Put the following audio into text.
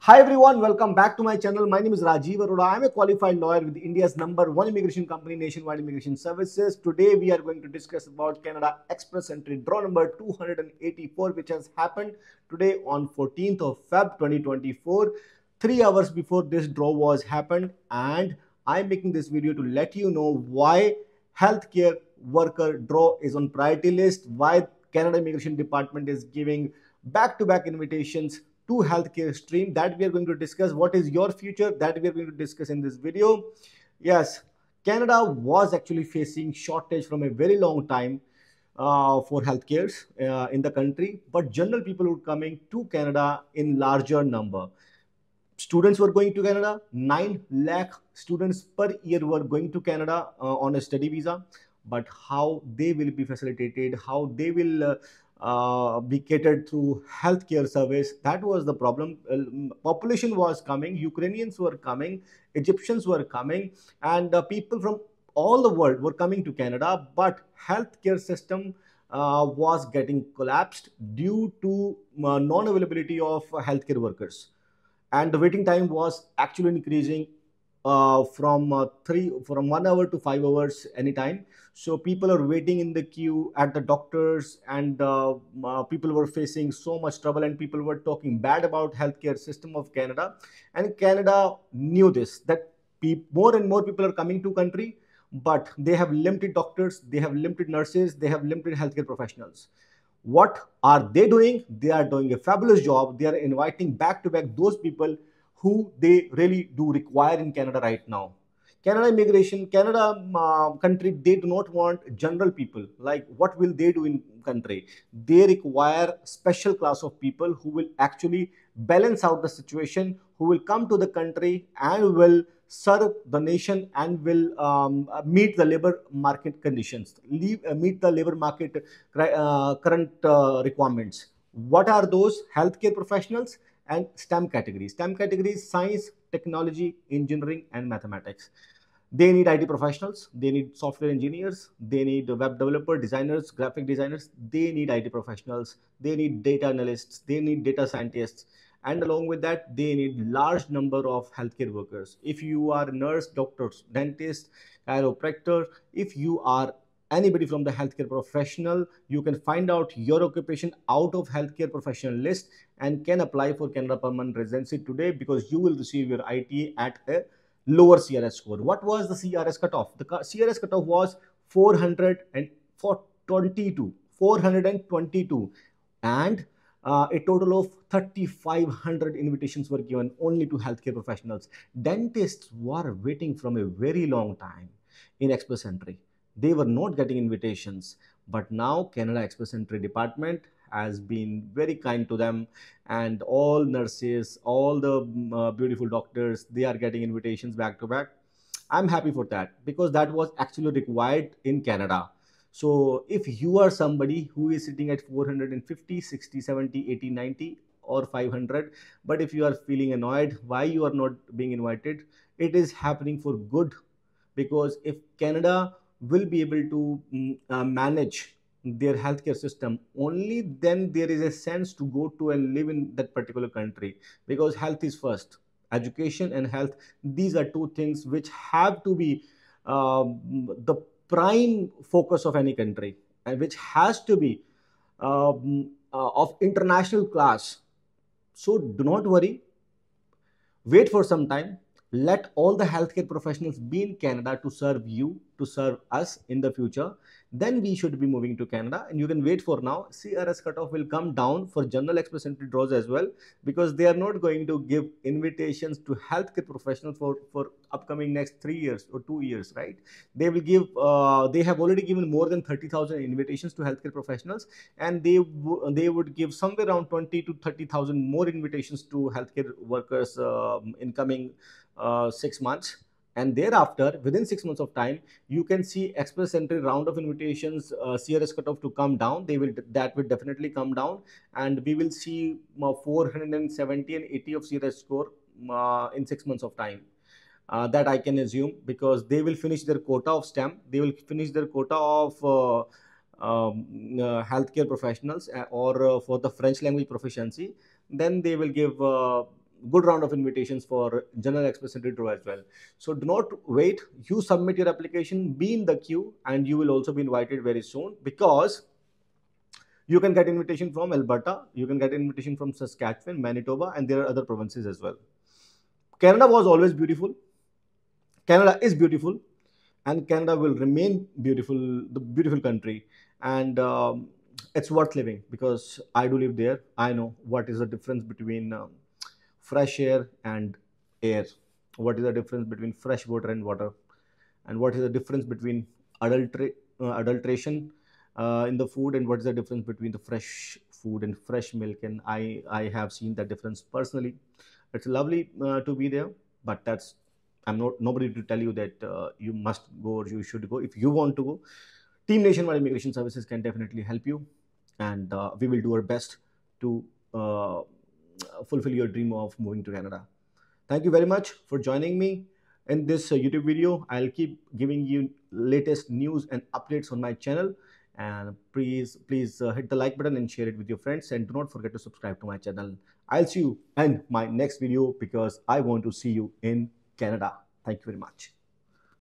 Hi everyone, welcome back to my channel. My name is Rajiv Arora. I am a qualified lawyer with India's #1 immigration company, Nationwide Immigration Services. Today we are going to discuss about Canada Express Entry draw number 284, which has happened today on 14th of Feb 2024. 3 hours before this draw was happened, and I'm making this video to let you know why healthcare worker draw is on priority list, why Canada Immigration Department is giving back-to-back invitations to healthcare stream. That we are going to discuss. What is your future? That we are going to discuss in this video. Yes, Canada was actually facing shortage from a very long time for healthcare in the country, but general people were coming to Canada in larger number. Students were going to Canada. 9 lakh students per year were going to Canada on a study visa. But how they will be facilitated, how they will be catered through healthcare service, that was the problem. Population was coming, Ukrainians were coming, Egyptians were coming, and people from all the world were coming to Canada. But healthcare system was getting collapsed due to non-availability of healthcare workers, and the waiting time was actually increasing from 1 hour to 5 hours anytime. So people are waiting in the queue at the doctors, and people were facing so much trouble, and people were talking bad about healthcare system of Canada. And Canada knew this, that more and more people are coming to country, but they have limited doctors, they have limited nurses, they have limited healthcare professionals. What are they doing? They are doing a fabulous job. They are inviting back to back those people who they really do require in Canada right now. Canada immigration, Canada country, they do not want general people. Like, what will they do in country? They require special class of people who will actually balance out the situation, who will come to the country and will serve the nation and will meet the labor market conditions, meet the labor market current requirements. What are those? Healthcare professionals and STEM categories. STEM categories: science, technology, engineering, and mathematics. They need IT professionals, they need software engineers, they need web developer, designers, graphic designers, they need IT professionals, they need data analysts, they need data scientists, and along with that, they need large number of healthcare workers. If you are a nurse, doctors, dentist, chiropractor, if you are anybody from the healthcare professional, you can find out your occupation out of healthcare professional list and can apply for Canada permanent residency today, because you will receive your ITA at a lower CRS score. What was the CRS cutoff? The CRS cutoff was 422, 422, and a total of 3,500 invitations were given only to healthcare professionals. Dentists were waiting from a very long time in Express Entry. They were not getting invitations, but now Canada Express Entry department has been very kind to them, and all nurses, all the beautiful doctors, they are getting invitations back to back. I'm happy for that, because that was actually required in Canada. So if you are somebody who is sitting at 450, 60, 70, 80, 90, or 500, but if you are feeling annoyed why you are not being invited, it is happening for good. Because if Canada will be able to manage their healthcare system, only then there is a sense to go to and live in that particular country. Because health is first. Education and health, these are two things which have to be the prime focus of any country, and which has to be of international class. So do not worry, wait for some time. Let all the healthcare professionals be in Canada to serve you, to serve us in the future. Then we should be moving to Canada, and you can wait for now. CRS cutoff will come down for general Express Entry draws as well, because they are not going to give invitations to healthcare professionals for upcoming next 3 years or 2 years, right? They will give. They have already given more than 30,000 invitations to healthcare professionals, and they would give somewhere around 20 to 30,000 more invitations to healthcare workers in coming 6 months. And thereafter, within 6 months of time, you can see Express Entry round of invitations, CRS cutoff to come down. That will definitely come down, and we will see 470 and 80 of CRS score in 6 months of time. That I can assume, because they will finish their quota of STEM, they will finish their quota of healthcare professionals, or for the French language proficiency. Then they will give good round of invitations for General Express and Retro as well. So do not wait. You submit your application, be in the queue, and you will also be invited very soon, because you can get invitation from Alberta, you can get invitation from Saskatchewan, Manitoba, and there are other provinces as well. Canada was always beautiful. Canada is beautiful, and Canada will remain beautiful, the beautiful country, and it's worth living because I do live there. I know what is the difference between fresh air and air. What is the difference between fresh water and water, and what is the difference between adulteration in the food, and what is the difference between the fresh food and fresh milk. And I have seen that difference personally. It's lovely to be there, but that's, I'm not nobody to tell you that you must go or you should go. If you want to go, Team Nationwide Immigration Services can definitely help you, and we will do our best to fulfill your dream of moving to Canada. Thank you very much for joining me in this YouTube video. I'll keep giving you latest news and updates on my channel. And please hit the like button and share it with your friends. And do not forget to subscribe to my channel. I'll see you in my next video because I want to see you in Canada. Thank you very much.